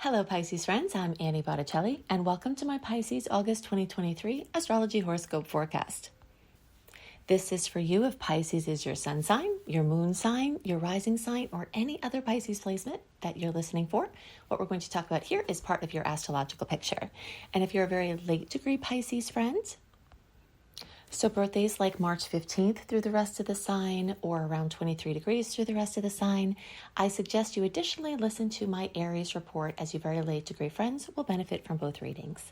Hello Pisces friends, I'm Annie Botticelli and welcome to my Pisces August 2023 Astrology Horoscope Forecast. This is for you if Pisces is your sun sign, your moon sign, your rising sign, or any other Pisces placement that you're listening for. What we're going to talk about here is part of your astrological picture. And if you're a very late degree Pisces friend, so birthdays like March 15th through the rest of the sign or around 23 degrees through the rest of the sign, I suggest you additionally listen to my Aries report as you very late degree friends will benefit from both readings.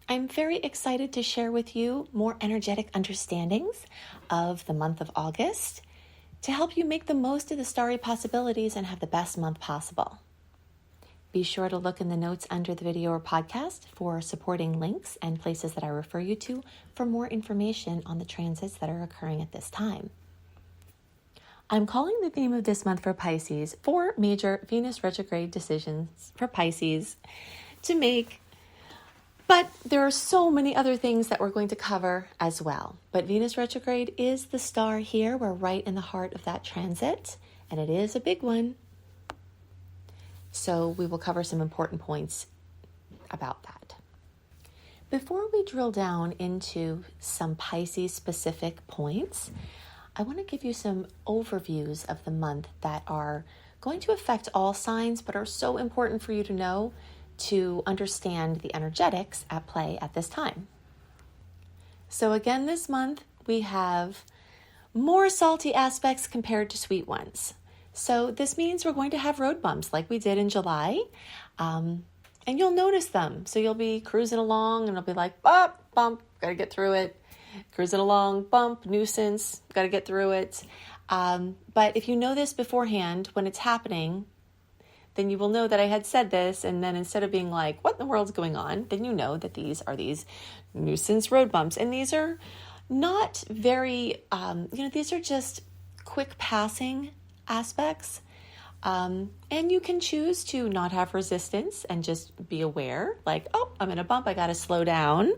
I'm very excited to share with you more energetic understandings of the month of August to help you make the most of the starry possibilities and have the best month possible. Be sure to look in the notes under the video or podcast for supporting links and places that I refer you to for more information on the transits that are occurring at this time. I'm calling the theme of this month for Pisces 4 major Venus retrograde decisions for Pisces to make, but there are so many other things that we're going to cover as well. But Venus retrograde is the star here. We're right in the heart of that transit, and it is a big one. So we will cover some important points about that. Before we drill down into some Pisces specific points, I want to give you some overviews of the month that are going to affect all signs, but are so important for you to know to understand the energetics at play at this time. So again, this month we have more salty aspects compared to sweet ones. So this means we're going to have road bumps like we did in July, and you'll notice them. So you'll be cruising along and it'll be like, bump, gotta get through it. Cruising along, bump, nuisance, gotta get through it. But if you know this beforehand, when it's happening, then you will know that I had said this, and then instead of being like, what in the world's going on, then you know that these are these nuisance road bumps. And these are not very, these are just quick passing aspects, and you can choose to not have resistance and just be aware, like, oh, I'm in a bump, I gotta slow down,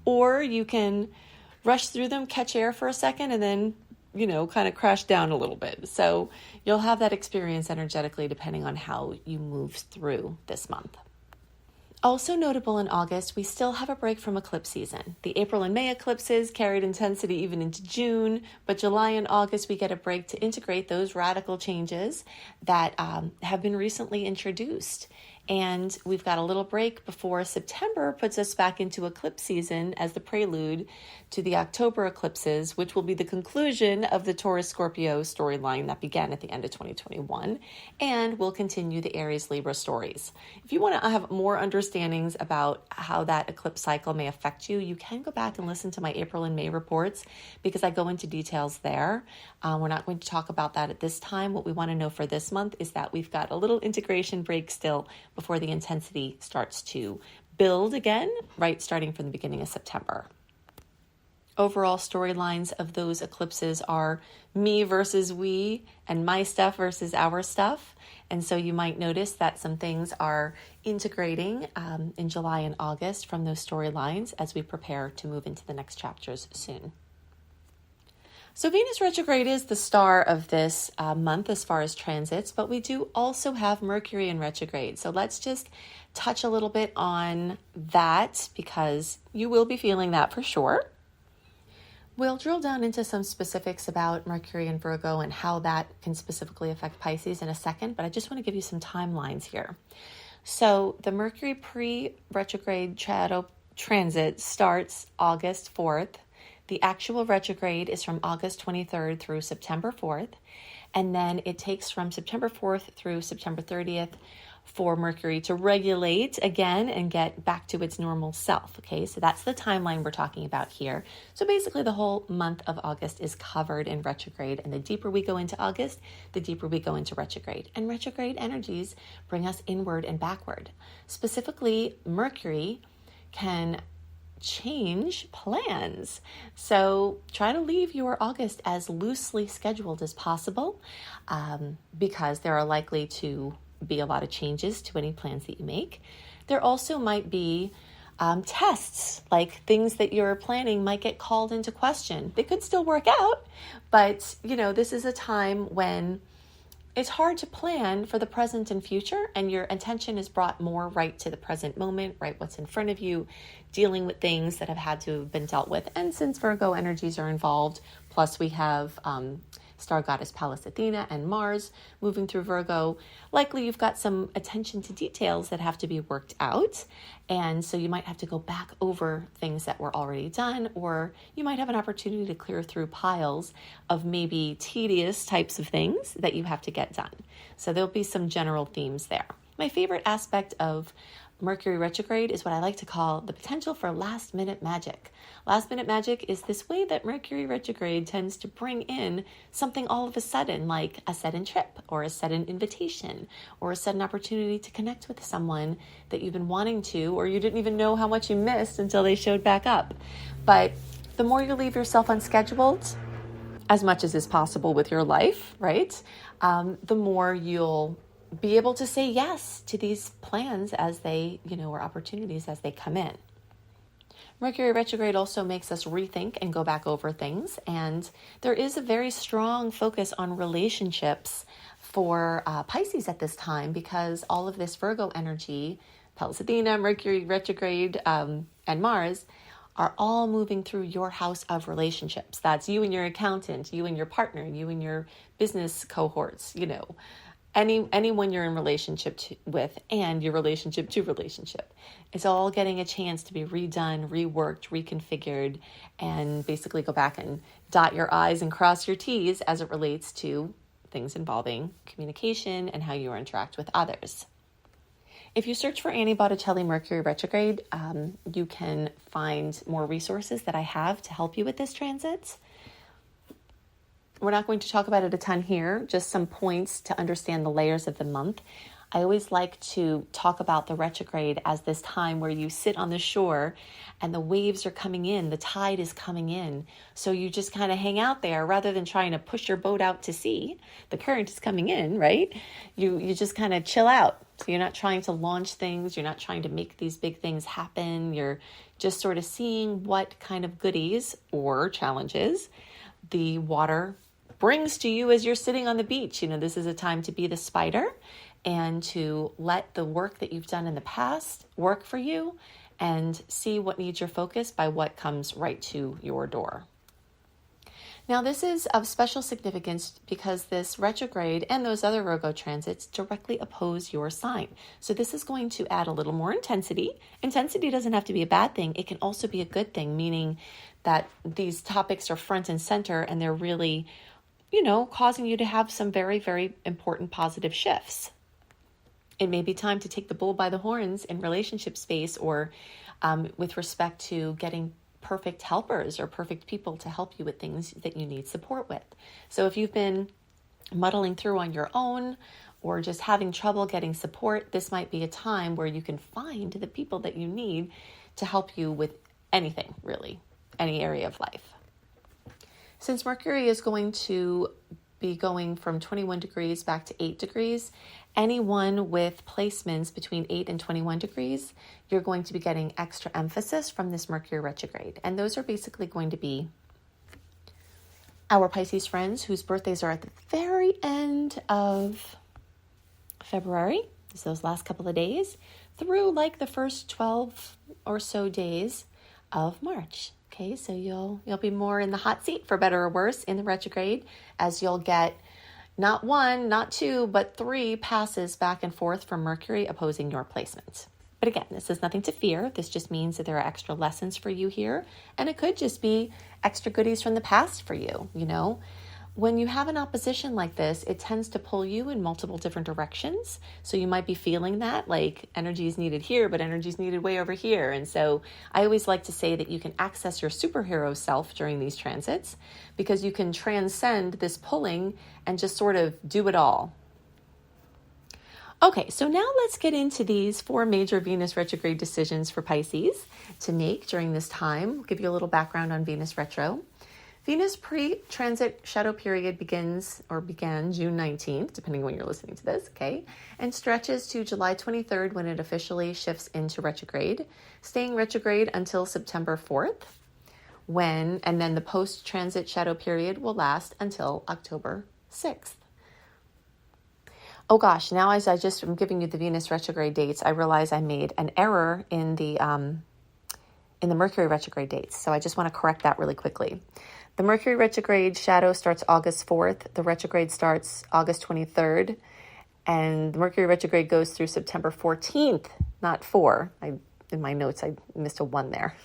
or you can rush through them, catch air for a second, and then kind of crash down a little bit. So you'll have that experience energetically depending on how you move through this month. Also notable in August, we still have a break from eclipse season. The April and May eclipses carried intensity even into June, but July and August we get a break to integrate those radical changes that have been recently introduced. And we've got a little break before September puts us back into eclipse season as the prelude to the October eclipses, which will be the conclusion of the Taurus-Scorpio storyline that began at the end of 2021, and will continue the Aries-Libra stories. If you want to have more understandings about how that eclipse cycle may affect you, you can go back and listen to my April and May reports because I go into details there. We're not going to talk about that at this time. What we want to know for this month is that we've got a little integration break still before the intensity starts to build again, right, starting from the beginning of September. Overall storylines of those eclipses are me versus we and my stuff versus our stuff. And so you might notice that some things are integrating in July and August from those storylines as we prepare to move into the next chapters soon. So Venus retrograde is the star of this month as far as transits, but we do also have Mercury in retrograde. So let's just touch a little bit on that because you will be feeling that for sure. We'll drill down into some specifics about Mercury and Virgo and how that can specifically affect Pisces in a second, but I just want to give you some timelines here. So the Mercury pre-retrograde transit starts August 4th. The actual retrograde is from August 23rd through September 4th, and then it takes from September 4th through September 30th for Mercury to regulate again and get back to its normal self. Okay, so that's the timeline we're talking about here. So basically the whole month of August is covered in retrograde, and the deeper we go into August, the deeper we go into retrograde. And retrograde energies bring us inward and backward. Specifically, Mercury can change plans. So try to leave your August as loosely scheduled as possible because there are likely to be a lot of changes to any plans that you make. There also might be tests, like things that you're planning might get called into question. They could still work out, but this is a time when it's hard to plan for the present and future, and your attention is brought more right to the present moment, right? What's in front of you, dealing with things that have had to have been dealt with. And since Virgo energies are involved, plus we have star goddess Pallas Athena and Mars moving through Virgo, likely you've got some attention to details that have to be worked out. And so you might have to go back over things that were already done, or you might have an opportunity to clear through piles of maybe tedious types of things that you have to get done. So there'll be some general themes there. My favorite aspect of Mercury retrograde is what I like to call the potential for last minute magic. Last minute magic is this way that Mercury retrograde tends to bring in something all of a sudden, like a sudden trip or a sudden invitation or a sudden opportunity to connect with someone that you've been wanting to, or you didn't even know how much you missed until they showed back up. But the more you leave yourself unscheduled, as much as is possible with your life, right? The more you'll be able to say yes to these plans as they, or opportunities as they come in. Mercury retrograde also makes us rethink and go back over things. And there is a very strong focus on relationships for Pisces at this time, because all of this Virgo energy, Pallas Athena, Mercury retrograde, and Mars are all moving through your house of relationships. That's you and your accountant, you and your partner, you and your business cohorts, anyone you're in relationship with, and your relationship to relationship. It's all getting a chance to be redone, reworked, reconfigured, and basically go back and dot your I's and cross your T's as it relates to things involving communication and how you interact with others. If you search for Annie Botticelli Mercury retrograde, you can find more resources that I have to help you with this transit. We're not going to talk about it a ton here, just some points to understand the layers of the month. I always like to talk about the retrograde as this time where you sit on the shore and the waves are coming in, the tide is coming in. So you just kind of hang out there rather than trying to push your boat out to sea. The current is coming in, right? You just kind of chill out. So you're not trying to launch things. You're not trying to make these big things happen. You're just sort of seeing what kind of goodies or challenges the water brings to you as you're sitting on the beach. This is a time to be the spider and to let the work that you've done in the past work for you and see what needs your focus by what comes right to your door. Now, this is of special significance because this retrograde and those other Virgo transits directly oppose your sign. So this is going to add a little more intensity. Intensity doesn't have to be a bad thing. It can also be a good thing, meaning that these topics are front and center and they're really causing you to have some very, very important positive shifts. It may be time to take the bull by the horns in relationship space or with respect to getting perfect helpers or perfect people to help you with things that you need support with. So if you've been muddling through on your own or just having trouble getting support, this might be a time where you can find the people that you need to help you with anything, really, any area of life. Since Mercury is going to be going from 21 degrees back to 8 degrees, anyone with placements between 8 and 21 degrees, you're going to be getting extra emphasis from this Mercury retrograde. And those are basically going to be our Pisces friends whose birthdays are at the very end of February, so those last couple of days, through like the first 12 or so days of March. Okay, so you'll be more in the hot seat, for better or worse, in the retrograde, as you'll get not one, not two, but 3 passes back and forth from Mercury opposing your placement. But again, this is nothing to fear. This just means that there are extra lessons for you here, and it could just be extra goodies from the past for you. When you have an opposition like this, it tends to pull you in multiple different directions. So you might be feeling that, like energy is needed here, but energy is needed way over here. And so I always like to say that you can access your superhero self during these transits because you can transcend this pulling and just sort of do it all. Okay, so now let's get into these 4 major Venus retrograde decisions for Pisces to make during this time. I'll give you a little background on Venus retro. Venus pre-transit shadow period began June 19th, depending on when you're listening to this, okay, and stretches to July 23rd when it officially shifts into retrograde, staying retrograde until September 4th, and then the post-transit shadow period will last until October 6th. Oh gosh, now as I'm giving you the Venus retrograde dates, I realize I made an error in the Mercury retrograde dates. So I just want to correct that really quickly. The Mercury retrograde shadow starts August 4th. The retrograde starts August 23rd. And the Mercury retrograde goes through September 14th, not 4. In my notes, I missed a 1 there.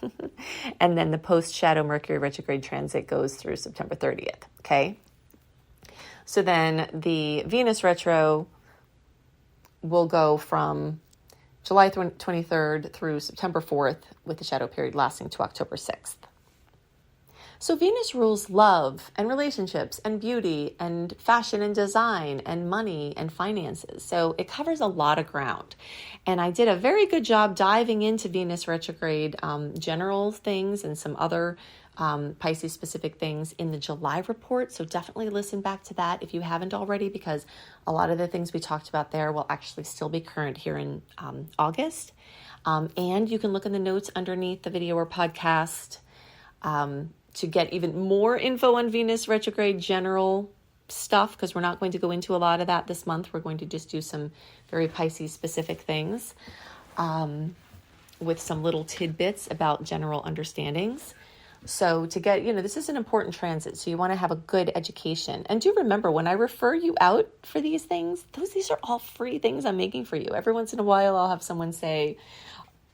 And then the post-shadow Mercury retrograde transit goes through September 30th, okay? So then the Venus retro will go from July 23rd through September 4th, with the shadow period lasting to October 6th. So Venus rules love and relationships and beauty and fashion and design and money and finances. So it covers a lot of ground. And I did a very good job diving into Venus retrograde general things and some other Pisces specific things in the July report. So definitely listen back to that if you haven't already, because a lot of the things we talked about there will actually still be current here in August. And you can look in the notes underneath the video or podcast to get even more info on Venus retrograde general stuff, because we're not going to go into a lot of that this month. We're going to just do some very Pisces specific things with some little tidbits about general understandings. So to get, this is an important transit. So you want to have a good education. And do remember, when I refer you out for these things, these are all free things I'm making for you. Every once in a while, I'll have someone say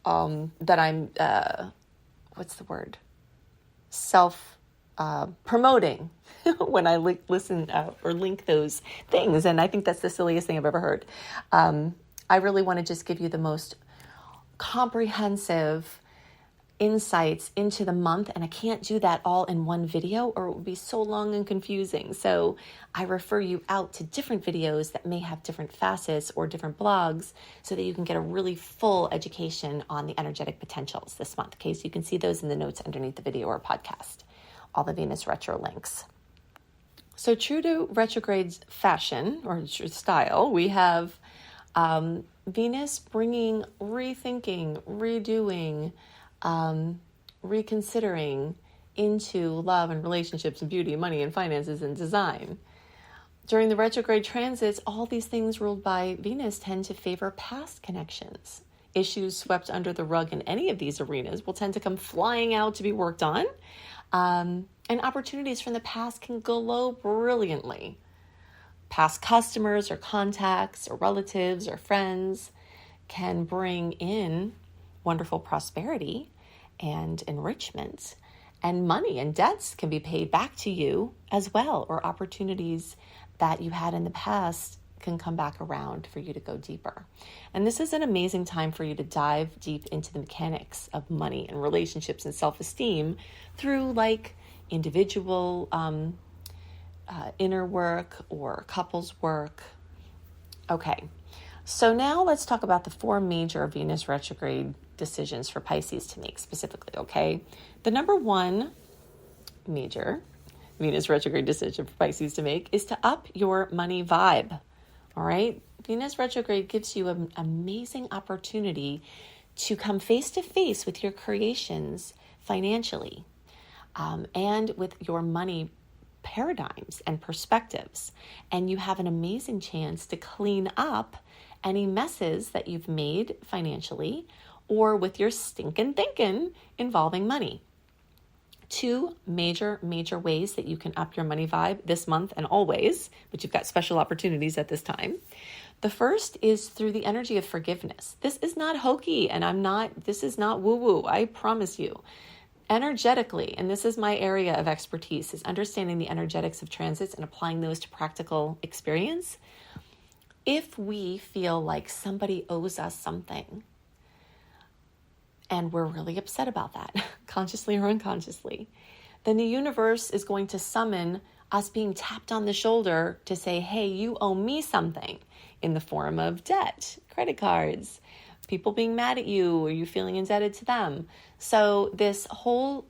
that I'm, what's the word? Self-promoting when I listen or link those things. And I think that's the silliest thing I've ever heard. I really want to just give you the most comprehensive insights into the month, and I can't do that all in one video or it would be so long and confusing. So I refer you out to different videos that may have different facets or different blogs so that you can get a really full education on the energetic potentials this month. Okay, so you can see those in the notes underneath the video or podcast, all the Venus retro links. So true to retrograde's fashion or style, we have Venus bringing rethinking, redoing, reconsidering into love and relationships and beauty, money and finances and design. During the retrograde transits, all these things ruled by Venus tend to favor past connections. Issues swept under the rug in any of these arenas will tend to come flying out to be worked on. And opportunities from the past can glow brilliantly. Past customers or contacts or relatives or friends can bring in wonderful prosperity and enrichment, and money and debts can be paid back to you as well, or opportunities that you had in the past can come back around for you to go deeper. And this is an amazing time for you to dive deep into the mechanics of money and relationships and self-esteem through like individual inner work or couples work. Okay, so now let's talk about the 4 major Venus retrograde decisions for Pisces to make specifically, okay? The number 1 major Venus retrograde decision for Pisces to make is to up your money vibe, all right? Venus retrograde gives you an amazing opportunity to come face to face with your creations financially and with your money paradigms and perspectives. And you have an amazing chance to clean up any messes that you've made financially or with your stinking thinking involving money. 2 major ways that you can up your money vibe this month and always, but you've got special opportunities at this time. The first is through the energy of forgiveness. This is not hokey, and this is not woo-woo, I promise you. Energetically, and this is my area of expertise, is understanding the energetics of transits and applying those to practical experience. If we feel like somebody owes us something, and we're really upset about that, consciously or unconsciously, then the universe is going to summon us being tapped on the shoulder to say, hey, you owe me something, in the form of debt, credit cards, people being mad at you, or you feeling indebted to them. So this whole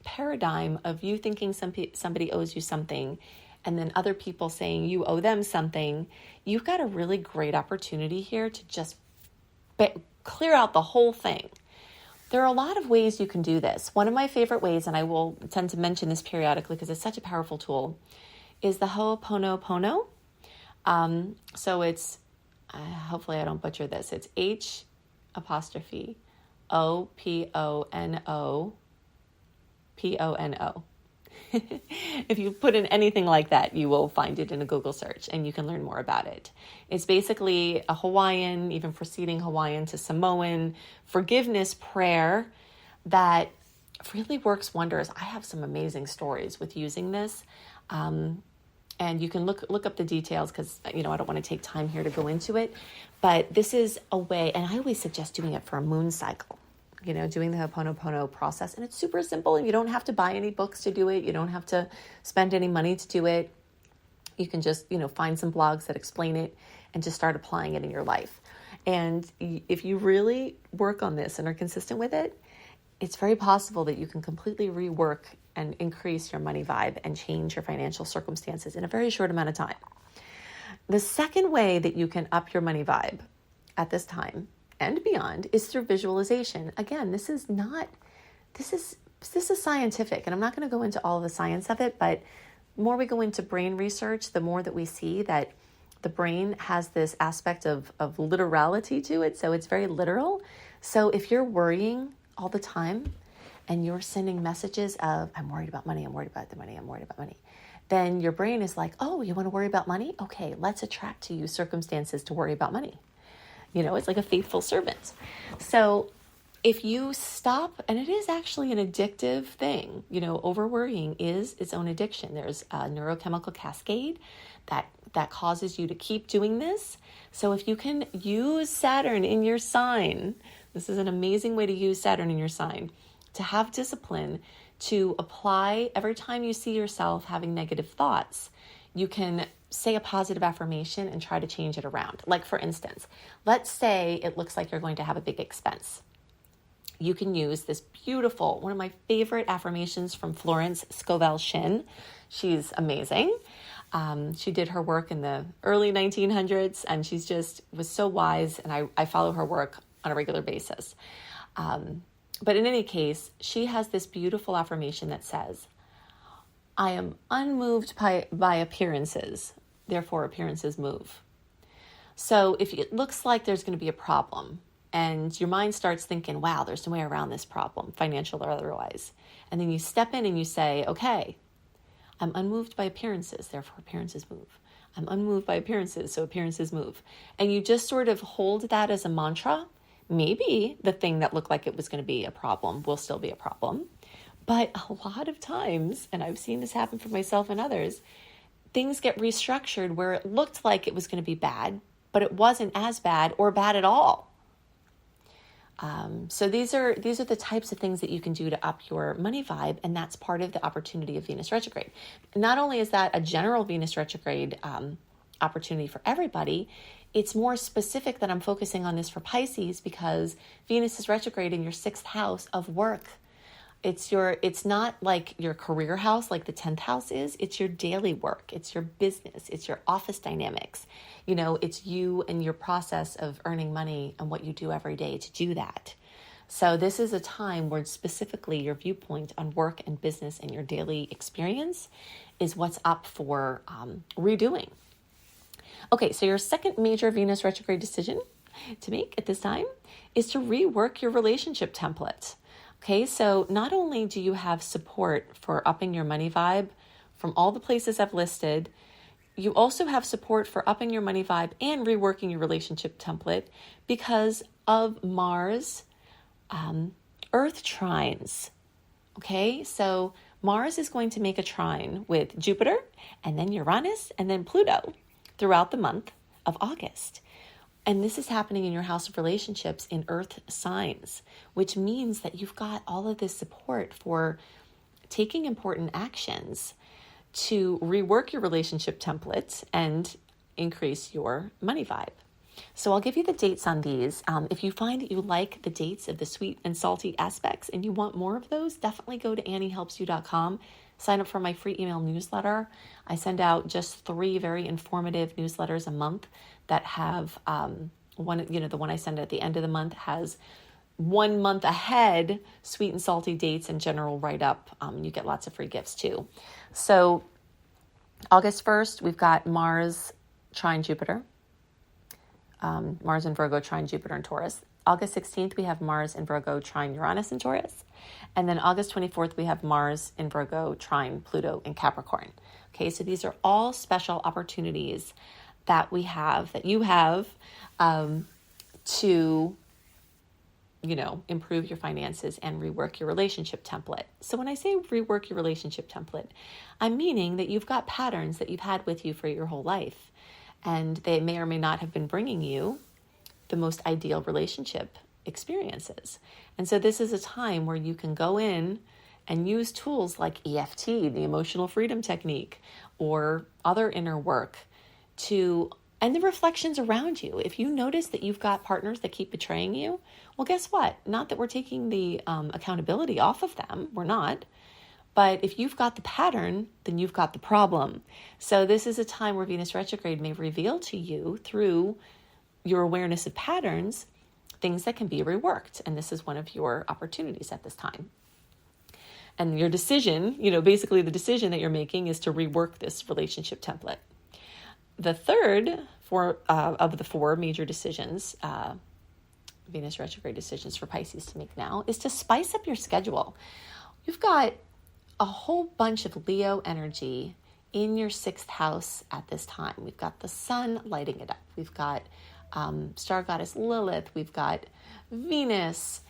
paradigm of you thinking somebody owes you something, and then other people saying you owe them something, you've got a really great opportunity here to just clear out the whole thing. There are a lot of ways you can do this. One of my favorite ways, and I will tend to mention this periodically because it's such a powerful tool, is the Ho'oponopono. So it's, hopefully I don't butcher this. It's H''Oponopono. If you put in anything like that, you will find it in a Google search and you can learn more about it. It's basically a Hawaiian, even preceding Hawaiian to Samoan forgiveness prayer that really works wonders. I have some amazing stories with using this. And you can look up the details because, I don't want to take time here to go into it. But this is a way, and I always suggest doing it for a moon cycle, doing the Ho'oponopono process. And it's super simple, and you don't have to buy any books to do it. You don't have to spend any money to do it. You can just, find some blogs that explain it and just start applying it in your life. And if you really work on this and are consistent with it, it's very possible that you can completely rework and increase your money vibe and change your financial circumstances in a very short amount of time. The second way that you can up your money vibe at this time and beyond is through visualization. Again, this is scientific, and I'm not going to go into all of the science of it, but the more we go into brain research, the more that we see that the brain has this aspect of literality to it. So it's very literal. So if you're worrying all the time and you're sending messages of, I'm worried about money, I'm worried about the money, I'm worried about money, then your brain is like, oh, you want to worry about money? Okay, let's attract to you circumstances to worry about money. It's like a faithful servant. So if you stop, and it is actually an addictive thing, over worrying is its own addiction. There's a neurochemical cascade that causes you to keep doing this. So if you can use Saturn in your sign, this is an amazing way to use Saturn in your sign, to have discipline, to apply every time you see yourself having negative thoughts. You can say a positive affirmation and try to change it around. Like, for instance, let's say it looks like you're going to have a big expense. You can use this beautiful, one of my favorite affirmations from Florence Scovel Shinn. She's amazing. She did her work in the early 1900s, and she's just was so wise, and I follow her work on a regular basis. But in any case, she has this beautiful affirmation that says, I am unmoved by appearances, therefore appearances move. So if it looks like there's going to be a problem and your mind starts thinking, wow, there's no way around this problem, financial or otherwise. And then you step in and you say, okay, I'm unmoved by appearances, therefore appearances move. I'm unmoved by appearances, so appearances move. And you just sort of hold that as a mantra. Maybe the thing that looked like it was going to be a problem will still be a problem. But a lot of times, and I've seen this happen for myself and others, things get restructured where it looked like it was going to be bad, but it wasn't as bad or bad at all. So these are the types of things that you can do to up your money vibe, and that's part of the opportunity of Venus retrograde. Not only is that a general Venus retrograde opportunity for everybody, it's more specific that I'm focusing on this for Pisces because Venus is retrograde in your 6th house of work. It's not like your career house like the 10th house is. It's your daily work. It's your business. It's your office dynamics. It's you and your process of earning money and what you do every day to do that. So this is a time where specifically your viewpoint on work and business and your daily experience is what's up for redoing. Okay, so your second major Venus retrograde decision to make at this time is to rework your relationship template. Okay, so not only do you have support for upping your money vibe from all the places I've listed, you also have support for upping your money vibe and reworking your relationship template because of Mars Earth trines. Okay, so Mars is going to make a trine with Jupiter and then Uranus and then Pluto throughout the month of August. And this is happening in your house of relationships in Earth signs, which means that you've got all of this support for taking important actions to rework your relationship template and increase your money vibe. So I'll give you the dates on these. If you find that you like the dates of the sweet and salty aspects and you want more of those, definitely go to AnnieHelpsYou.com. Sign up for my free email newsletter. I send out just 3 very informative newsletters a month that have the one I send at the end of the month has 1 month ahead sweet and salty dates and general write-up. You get lots of free gifts too. So August 1st, we've got Mars trine Jupiter. Mars in Virgo, trine Jupiter and Taurus. August 16th, we have Mars in Virgo, trine Uranus and Taurus. And then August 24th, we have Mars in Virgo, trine Pluto in Capricorn. Okay, so these are all special opportunities that we have, that you have, to, improve your finances and rework your relationship template. So when I say rework your relationship template, I'm meaning that you've got patterns that you've had with you for your whole life, and they may or may not have been bringing you the most ideal relationship experiences. And so this is a time where you can go in and use tools like EFT, the emotional freedom technique, or other inner work and the reflections around you. If you notice that you've got partners that keep betraying you, well, guess what? Not that we're taking the accountability off of them. We're not. But if you've got the pattern, then you've got the problem. So this is a time where Venus retrograde may reveal to you, through your awareness of patterns, things that can be reworked. And this is one of your opportunities at this time. And your decision, basically the decision that you're making is to rework this relationship template. The third of the four major decisions, Venus retrograde decisions for Pisces to make now, is to spice up your schedule. You've got a whole bunch of Leo energy in your 6th house at this time. We've got the sun lighting it up. We've got star goddess Lilith. We've got Venus,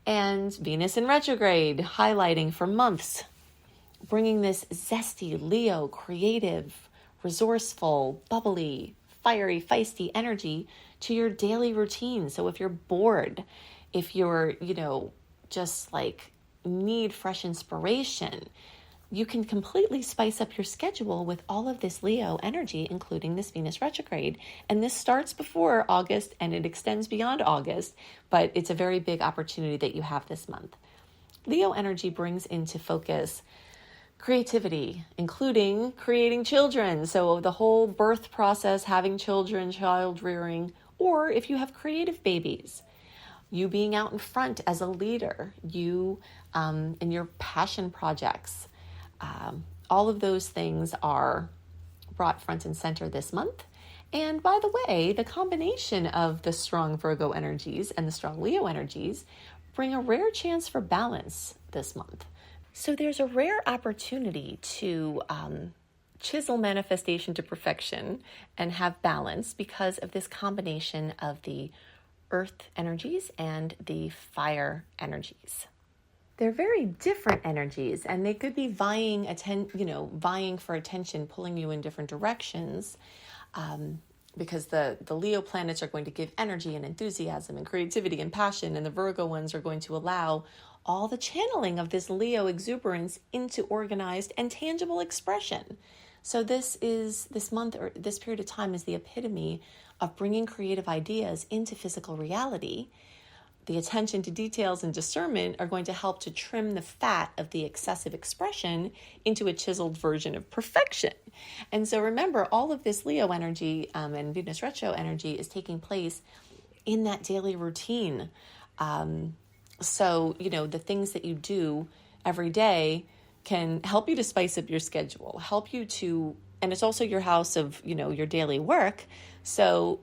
and Venus in retrograde highlighting for months, bringing this zesty Leo, creative, resourceful, bubbly, fiery, feisty energy to your daily routine. So if you're bored, if you're, just like need fresh inspiration, you can completely spice up your schedule with all of this Leo energy, including this Venus retrograde. And this starts before August and it extends beyond August, but it's a very big opportunity that you have this month. Leo energy brings into focus creativity, including creating children. So the whole birth process, having children, child rearing, or if you have creative babies, you being out in front as a leader, you in your passion projects. All of those things are brought front and center this month. And by the way, the combination of the strong Virgo energies and the strong Leo energies bring a rare chance for balance this month. So there's a rare opportunity to chisel manifestation to perfection and have balance because of this combination of the earth energies and the fire energies. They're very different energies, and they could be vying for attention, pulling you in different directions, because the Leo planets are going to give energy and enthusiasm and creativity and passion, and the Virgo ones are going to allow all the channeling of this Leo exuberance into organized and tangible expression. So this month, or this period of time, is the epitome of bringing creative ideas into physical reality. The attention to details and discernment are going to help to trim the fat of the excessive expression into a chiseled version of perfection. And so remember, all of this Leo energy and Venus retro energy is taking place in that daily routine. So, the things that you do every day can help you to spice up your schedule, and it's also your house of, your daily work. So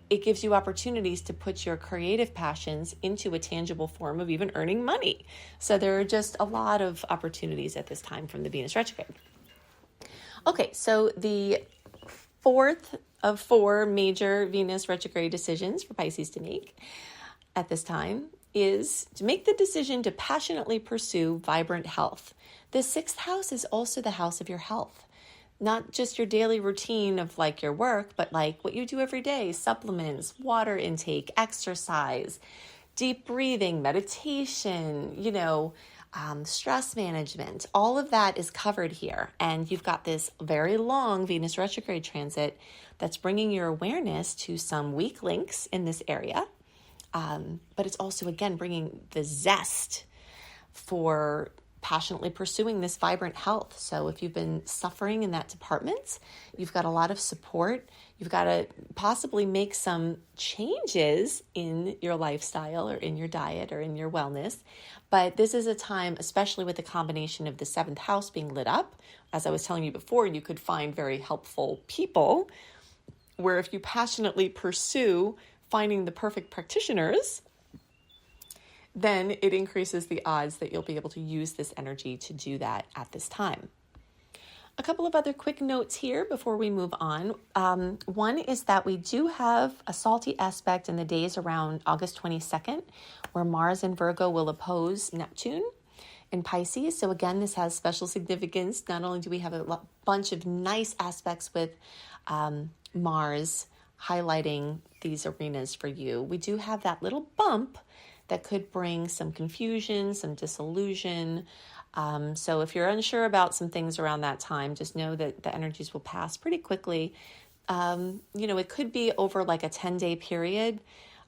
it gives you opportunities to put your creative passions into a tangible form of even earning money. So there are just a lot of opportunities at this time from the Venus retrograde. Okay, so the fourth of four major Venus retrograde decisions for Pisces to make at this time is to make the decision to passionately pursue vibrant health. The 6th house is also the house of your health. Not just your daily routine of like your work, but like what you do every day, supplements, water intake, exercise, deep breathing, meditation, stress management. All of that is covered here. And you've got this very long Venus retrograde transit that's bringing your awareness to some weak links in this area. But it's also, again, bringing the zest for passionately pursuing this vibrant health. So if you've been suffering in that department, you've got a lot of support. You've got to possibly make some changes in your lifestyle or in your diet or in your wellness. But this is a time, especially with the combination of the 7th house being lit up. As I was telling you before, you could find very helpful people where if you passionately pursue finding the perfect practitioners, then it increases the odds that you'll be able to use this energy to do that at this time. A couple of other quick notes here before we move on. One is that we do have a salty aspect in the days around August 22nd, where Mars in Virgo will oppose Neptune in Pisces. So again, this has special significance. Not only do we have a bunch of nice aspects with Mars highlighting these arenas for you, we do have that little bump that could bring some confusion, some disillusion. So if you're unsure about some things around that time, just know that the energies will pass pretty quickly. It could be over like a 10-day period.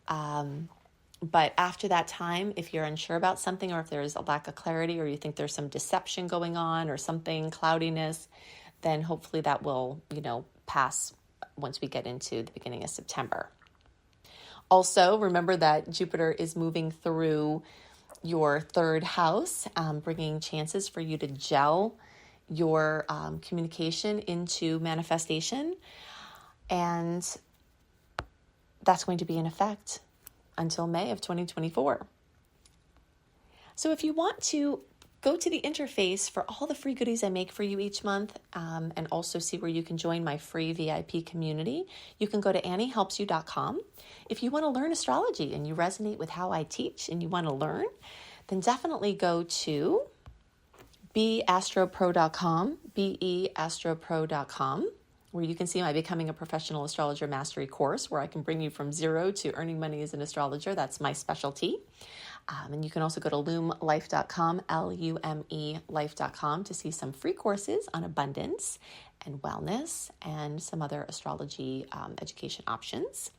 But after that time, if you're unsure about something, or if there's a lack of clarity, or you think there's some deception going on or something, cloudiness, then hopefully that will, pass once we get into the beginning of September. Also, remember that Jupiter is moving through your third house, bringing chances for you to gel your communication into manifestation. And that's going to be in effect until May of 2024. So if you want to go to the interface for all the free goodies I make for you each month, and also see where you can join my free VIP community, you can go to anniehelpsyou.com. If you want to learn astrology and you resonate with how I teach and you want to learn, then definitely go to beastropro.com, beastropro.com, where you can see my Becoming a Professional Astrologer Mastery Course, where I can bring you from zero to earning money as an astrologer. That's my specialty. And you can also go to lumelife.com, L-U-M-E life.com, to see some free courses on abundance and wellness and some other astrology education options.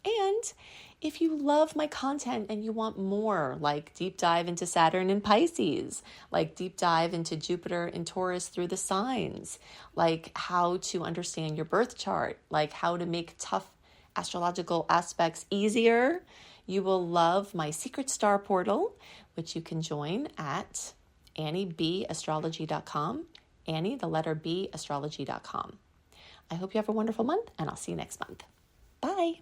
And if you love my content and you want more, like deep dive into Saturn and Pisces, like deep dive into Jupiter and Taurus through the signs, like how to understand your birth chart, like how to make tough astrological aspects easier, you will love my Secret Star Portal, which you can join at AnnieBAstrology.com, Annie, the letter B, astrology.com. I hope you have a wonderful month, and I'll see you next month. Bye.